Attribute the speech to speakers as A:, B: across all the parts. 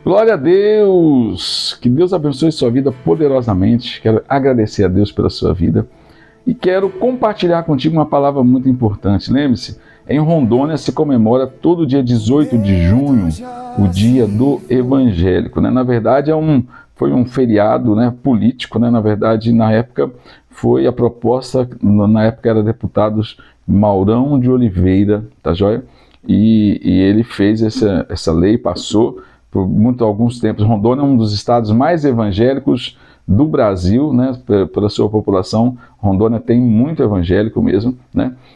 A: Glória a Deus! Que Deus abençoe sua vida poderosamente. Quero agradecer a Deus pela sua vida e quero compartilhar contigo uma palavra muito importante. Lembre-se, em Rondônia se comemora todo dia 18 de junho o Dia do Evangélico. Na verdade, foi um feriado, político. Na verdade, na época, foi a proposta, na época era deputados Maurão de Oliveira, tá joia? E ele fez essa lei, passou por alguns tempos. Rondônia é um dos estados mais evangélicos do Brasil, pela sua população. Rondônia tem muito evangélico mesmo,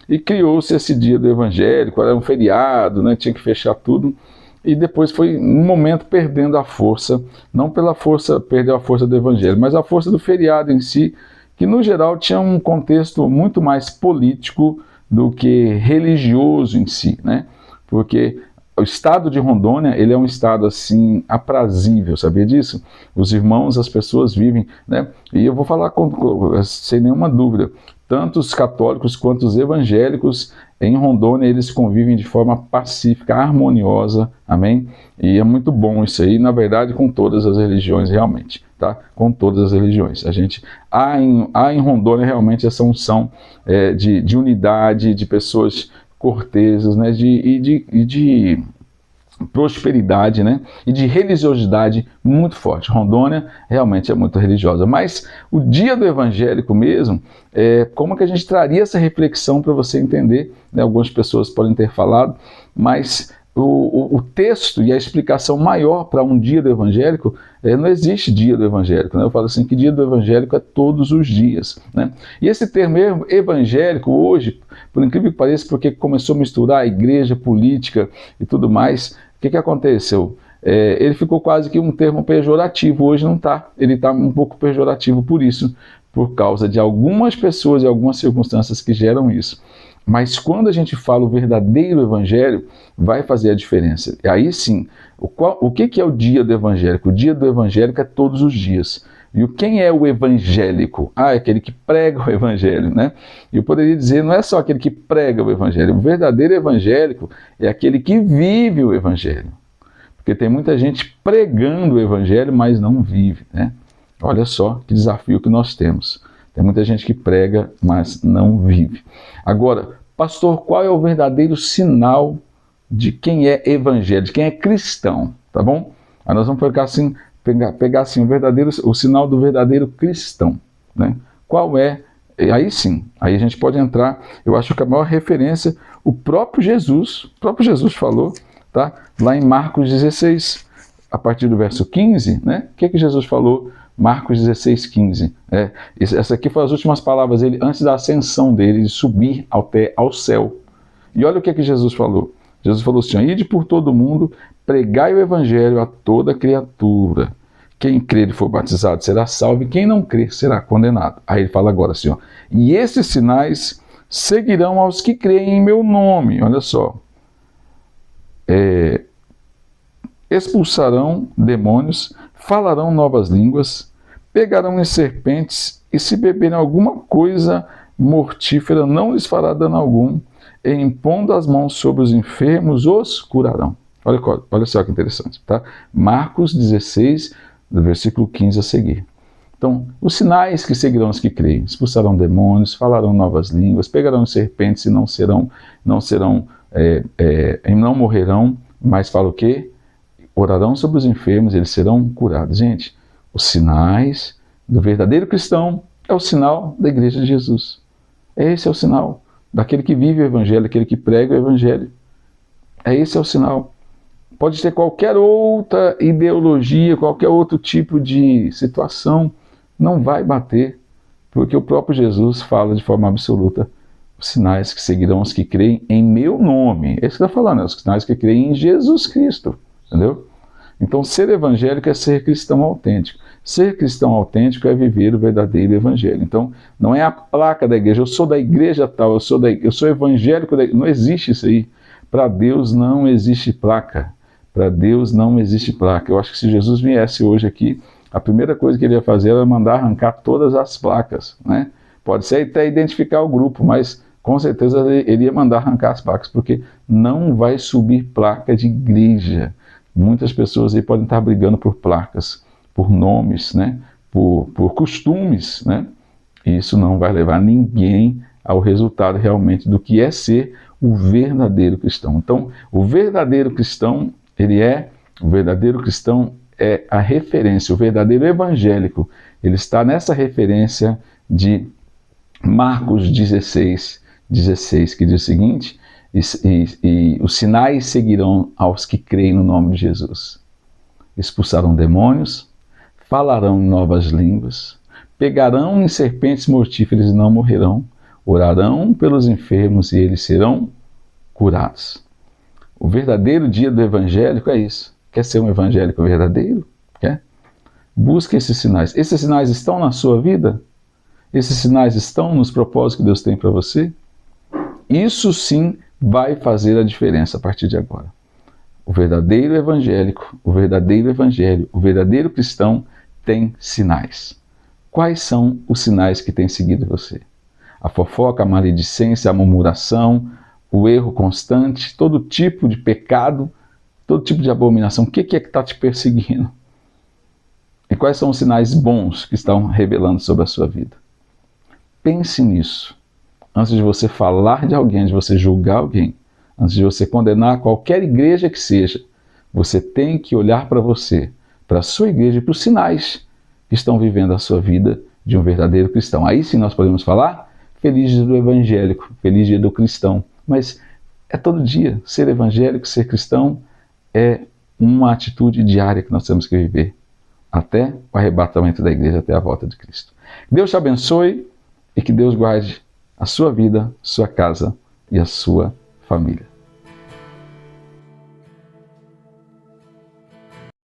A: e criou-se esse dia do evangélico, era um feriado, tinha que fechar tudo, e depois foi um momento perdendo a força, não pela força, perdeu a força do evangelho, mas a força do feriado em si, que no geral tinha um contexto muito mais político do que religioso em si, porque o estado de Rondônia, ele é um estado assim aprazível, sabia disso? Os irmãos, as pessoas vivem, e eu vou falar sem nenhuma dúvida, tanto os católicos quanto os evangélicos em Rondônia, eles convivem de forma pacífica, harmoniosa, amém? E é muito bom isso aí, na verdade, com todas as religiões realmente, tá? Com todas as religiões. Há em Rondônia realmente essa unção de unidade, de pessoas corteses, de prosperidade, e de religiosidade muito forte. Rondônia realmente é muito religiosa. Mas o dia do evangélico mesmo, como que a gente traria essa reflexão para você entender? Algumas pessoas podem ter falado, mas o texto e a explicação maior para um dia do evangélico, não existe dia do evangélico. Eu falo assim que dia do evangélico é todos os dias. E esse termo evangélico hoje, por incrível que pareça, porque começou a misturar a igreja, política e tudo mais, o que aconteceu? Ele ficou quase que um termo pejorativo, hoje não está. Ele está um pouco pejorativo por isso, por causa de algumas pessoas e algumas circunstâncias que geram isso. Mas quando a gente fala o verdadeiro evangelho, vai fazer a diferença. E aí sim, o que é o dia do evangélico? O dia do evangélico é todos os dias. E quem é o evangélico? É aquele que prega o evangelho, E eu poderia dizer, não é só aquele que prega o evangelho. O verdadeiro evangélico é aquele que vive o evangelho. Porque tem muita gente pregando o evangelho, mas não vive, Olha só que desafio que nós temos. Tem muita gente que prega, mas não vive. Agora, pastor, qual é o verdadeiro sinal de quem é evangélico, de quem é cristão? Tá bom? Aí nós vamos pegar assim o sinal do verdadeiro cristão. Qual é? Aí sim, aí a gente pode entrar, eu acho que a maior referência, o próprio Jesus falou, tá? Lá em Marcos 16, a partir do verso 15, O que Jesus falou? Marcos 16, 15. Essa aqui foi as últimas palavras dele antes da ascensão dele, de subir ao céu. E olha o que Jesus falou. Jesus falou assim: ide por todo mundo, pregai o evangelho a toda criatura. Quem crer e for batizado será salvo, e quem não crer será condenado. Aí ele fala agora assim: e esses sinais seguirão aos que creem em meu nome. Olha só. Expulsarão demônios, falarão novas línguas, pegarão em serpentes, e se beberem alguma coisa mortífera, não lhes fará dano algum, e impondo as mãos sobre os enfermos, os curarão. Olha só que interessante, tá? Marcos 16, do versículo 15 a seguir. Então, os sinais que seguirão os que creem: expulsarão demônios, falarão novas línguas, pegarão em serpentes e não morrerão, mas fala o quê? Orarão sobre os enfermos, eles serão curados. Gente, os sinais do verdadeiro cristão é o sinal da igreja de Jesus. Esse é o sinal daquele que vive o evangelho, daquele que prega o evangelho. Esse é o sinal. Pode ter qualquer outra ideologia, qualquer outro tipo de situação, não vai bater, porque o próprio Jesus fala de forma absoluta: os sinais que seguirão os que creem em meu nome. É isso que está falando, os sinais que creem em Jesus Cristo. Entendeu? Então, ser evangélico é ser cristão autêntico. Ser cristão autêntico é viver o verdadeiro evangelho. Então, não é a placa da igreja, eu sou da igreja tal, eu sou evangélico da igreja. Não existe isso aí. Para Deus não existe placa. Para Deus não existe placa. Eu acho que se Jesus viesse hoje aqui, a primeira coisa que ele ia fazer era mandar arrancar todas as placas. Pode ser até identificar o grupo, mas com certeza ele ia mandar arrancar as placas, porque não vai subir placa de igreja. Muitas pessoas aí podem estar brigando por placas, por nomes, né? por costumes, né? E isso não vai levar ninguém ao resultado realmente do que é ser o verdadeiro cristão. Então, o verdadeiro cristão, o verdadeiro cristão é a referência, o verdadeiro evangélico, ele está nessa referência de Marcos 16, que diz o seguinte: e os sinais seguirão aos que creem no nome de Jesus. Expulsarão demônios, falarão novas línguas, pegarão em serpentes mortíferas e não morrerão, orarão pelos enfermos e eles serão curados. O verdadeiro dia do evangélico é isso. Quer ser um evangélico verdadeiro? Quer? Busque esses sinais. Esses sinais estão na sua vida? Esses sinais estão nos propósitos que Deus tem para você? Isso sim vai fazer a diferença a partir de agora. O verdadeiro evangélico, o verdadeiro evangelho, o verdadeiro cristão tem sinais. Quais são os sinais que têm seguido você? A fofoca, a maledicência, a murmuração, o erro constante, todo tipo de pecado, todo tipo de abominação. O que é que está te perseguindo? E quais são os sinais bons que estão revelando sobre a sua vida? Pense nisso. Antes de você falar de alguém, antes de você julgar alguém, antes de você condenar qualquer igreja que seja, você tem que olhar para você, para a sua igreja e para os sinais que estão vivendo a sua vida de um verdadeiro cristão. Aí sim nós podemos falar, feliz dia do evangélico, feliz dia do cristão. Mas é todo dia. Ser evangélico, ser cristão é uma atitude diária que nós temos que viver até o arrebatamento da igreja, até a volta de Cristo. Deus te abençoe e que Deus guarde a sua vida, sua casa e a sua família.